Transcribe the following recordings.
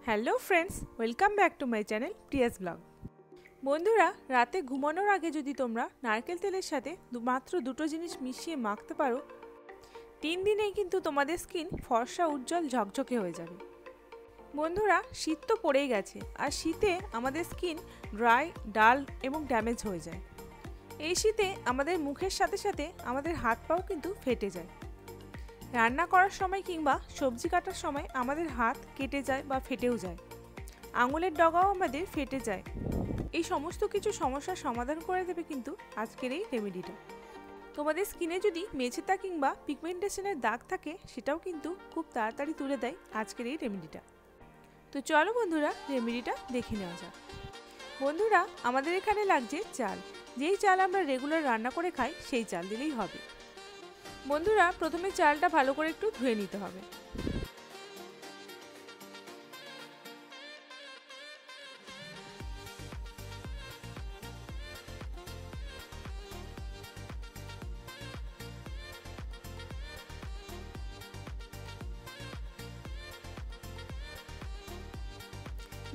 Hello friends, welcome back to my channel Prius blog. বন্ধুরা, রাতে ঘুমানোর আগে যদি তোমরা নারকেল তেলের সাথে মাত্র দুটো জিনিস মিশিয়ে মাখতে পারো, 3 দিনেই কিন্তু তোমাদের স্কিন ফর্সা, উজ্জ্বল, ঝকঝকে হয়ে যাবে। বন্ধুরা, শীত তো পড়েই গেছে, আর শীতে আমাদের স্কিন ড্রাই, ডাল এবং ড্যামেজ হয়ে যায়। এই শীতে আমাদের মুখের সাথে সাথে আমাদের হাত পাও কিন্তু ফেটে যায়। রান্না করার সময় কিংবা সবজি কাটার সময় আমাদের হাত কেটে যায় বা ফেটেও যায়, আঙুলের ডগাও আমাদের ফেটে যায়। এই সমস্ত কিছু সমস্যার সমাধান করে দেবে কিন্তু আজকের এই রেমেডিটা। তোমাদের স্কিনে যদি মেচেতা কিংবা পিগমেন্টেশনের দাগ থাকে, সেটাও কিন্তু খুব তাড়াতাড়ি তুলে দেয় আজকের এই রেমেডিটা। তো চলো বন্ধুরা, রেমেডিটা দেখে নেওয়া যাক। বন্ধুরা, আমাদের এখানে লাগছে চাল। যেই চাল আমরা রেগুলার রান্না করে খাই সেই চাল দিলেই হবে। বন্ধুরা, প্রথমে চালটা ভালো করে একটু ধুয়ে নিতে হবে।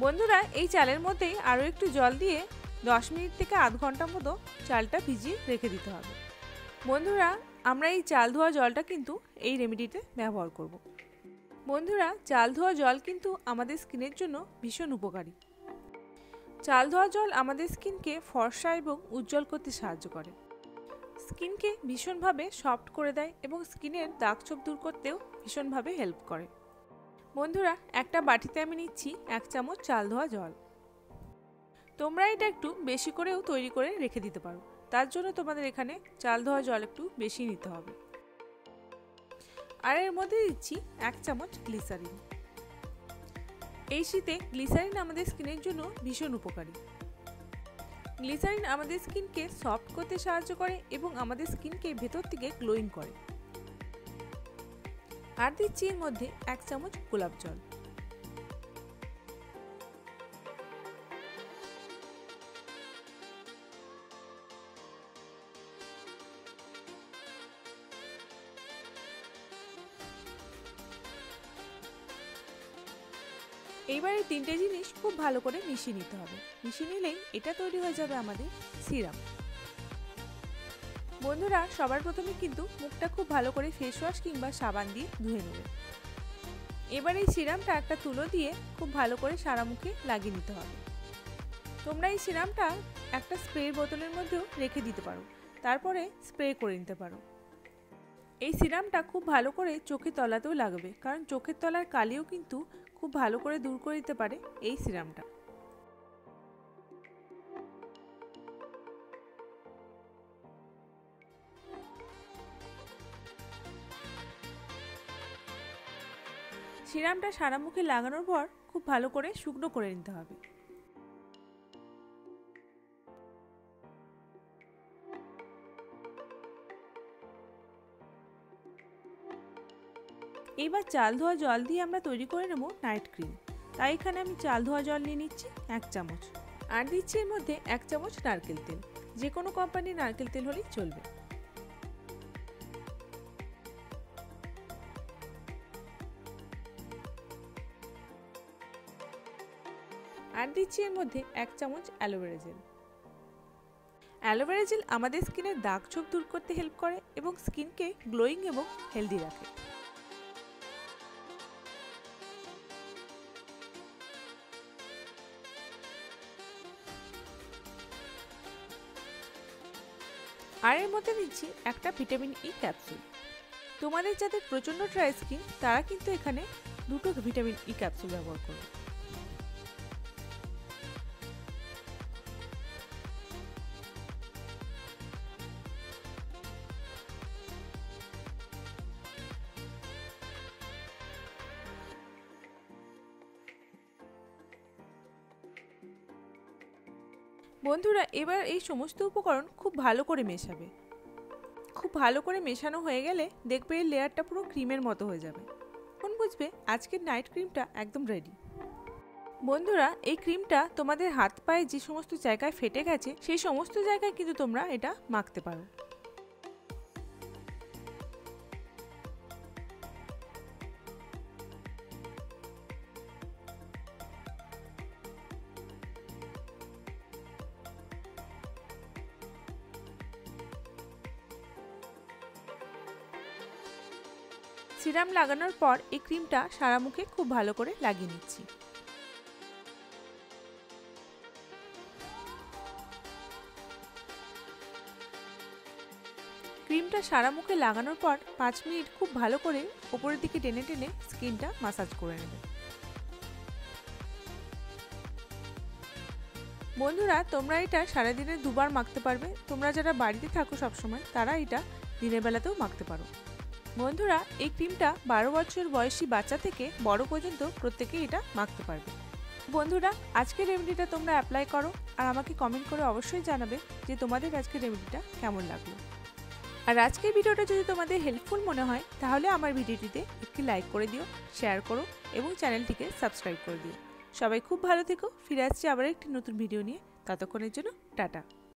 বন্ধুরা, এই চালের মধ্যেই আরও একটু জল দিয়ে 10 মিনিট থেকে আধ ঘন্টা মতো চালটা ভিজিয়ে রেখে দিতে হবে। বন্ধুরা, আমরা এই চাল ধোয়া জলটা কিন্তু এই রেমেডিতে ব্যবহার করব। বন্ধুরা, চাল ধোয়া জল কিন্তু আমাদের স্কিনের জন্য ভীষণ উপকারী। চাল ধোয়া জল আমাদের স্কিনকে ফর্সা এবং উজ্জ্বল করতে সাহায্য করে। স্কিনকে ভীষণভাবে সফট করে দেয় এবং স্কিনের দাগ ছোপ দূর করতেও ভীষণভাবে হেল্প করে। বন্ধুরা, একটা বাটিতে আমি নিচ্ছি 1 চামচ চাল ধোয়া জল। তোমরা এটা একটু বেশি করেও তৈরি করে রেখে দিতে পারো, তার জন্য তোমাদের এখানে চাল ধোয়া জল একটু বেশি নিতে হবে। আর এর মধ্যে দিচ্ছি 1 চামচ গ্লিসারিন। এই শীতে গ্লিসারিন আমাদের স্কিনের জন্য ভীষণ উপকারী। গ্লিসারিন আমাদের স্কিনকে সফট করতে সাহায্য করে এবং আমাদের স্কিনকে ভেতর থেকে গ্লোয়িং করে। আর দিচ্ছি এর মধ্যে 1 চামচ গোলাপ জল। এইবার এই 3টে জিনিস খুব ভালো করে মিশিয়ে নিতে হবে। মিশিয়ে নিলেই এটা তৈরি হয়ে যাবে আমাদের সিরাম। বন্ধুরা, সবার প্রথমে কিন্তু মুখটা খুব ভালো করে ফেস ওয়াশ কিংবা সাবান দিয়ে ধুয়ে নেবে। এবার এই সিরামটা একটা তুলো দিয়ে খুব ভালো করে সারা মুখে লাগিয়ে নিতে হবে। তোমরা এই সিরামটা একটা স্প্রের বোতলের মধ্যেও রেখে দিতে পারো, তারপরে স্প্রে করে নিতে পারো। এই সিরামটা খুব ভালো করে চোখের তলাতেও লাগবে, কারণ চোখের তলার কালিও কিন্তু খুব ভালো করে দূর করে দিতে পারে এই সিরামটা। সিরামটা সারা মুখে লাগানোর পর খুব ভালো করে শুকনো করে নিতে হবে। এইবার চাল ধোয়া জল দিয়ে আমরা তৈরি করে নেব নাইট ক্রিম। তাই এখানে আমি চাল ধোয়া জল নিয়ে নিচ্ছি 1 চামচ। আর দিচ্ছি এর মধ্যে 1 চামচ নারকেল তেল। যে কোনো কোম্পানির নারকেল তেল হলেই চলবে। আর দিচ্ছি এর মধ্যে 1 চামচ অ্যালোভেরা জেল। অ্যালোভেরা জেল আমাদের স্কিনের দাগ ছোপ দূর করতে হেল্প করে এবং স্কিনকে গ্লোয়িং এবং হেলদি রাখে। আর এর মধ্যে দিচ্ছি একটা ভিটামিন ই ক্যাপসুল। তোমাদের যাদের প্রচণ্ড ড্রাই স্কিন, তারা কিন্তু এখানে 2টো ভিটামিন ই ক্যাপসুল ব্যবহার করবে। বন্ধুরা, এবার এই সমস্ত উপকরণ খুব ভালো করে মেশাবে। খুব ভালো করে মেশানো হয়ে গেলে দেখবে এই লেয়ারটা পুরো ক্রিমের মতো হয়ে যাবে। তখন বুঝবে আজকের নাইট ক্রিমটা একদম রেডি। বন্ধুরা, এই ক্রিমটা তোমাদের হাত পায়ে যে সমস্ত জায়গায় ফেটে গেছে সেই সমস্ত জায়গায় কিন্তু তোমরা এটা মাখতে পারো। সিরাম লাগানোর পর এই ক্রিমটা সারা মুখে খুব ভালো করে লাগিয়ে নিচ্ছি। ক্রিমটা সারা মুখে লাগানোর পর 5 মিনিট খুব ভালো করে উপরের দিকে টেনে টেনে স্কিনটা ম্যাসাজ করে নেবে। বন্ধুরা, তোমরা এটা সারাদিনে দুবার মাখতে পারবে। তোমরা যারা বাড়িতে থাকো সবসময় তারা এটা দিনের বেলাতেও মাখতে পারো। বন্ধুরা, এই ক্রিমটা 12 বছর বয়সী বাচ্চা থেকে বড় পর্যন্ত প্রত্যেকেই এটা মাখতে পারবে। বন্ধুরা, আজকের রেমেডিটা তোমরা অ্যাপ্লাই করো আর আমাকে কমেন্ট করে অবশ্যই জানাবে যে তোমাদের আজকের রেমেডিটা কেমন লাগলো। আর আজকের ভিডিওটা যদি তোমাদের হেল্পফুল মনে হয় তাহলে আমার ভিডিওটিতে একটি লাইক করে দিও, শেয়ার করো এবং চ্যানেলটিকে সাবস্ক্রাইব করে দিও। সবাই খুব ভালো থেকো। ফিরে আসছি আবার একটি নতুন ভিডিও নিয়ে। ততক্ষণের জন্য টাটা।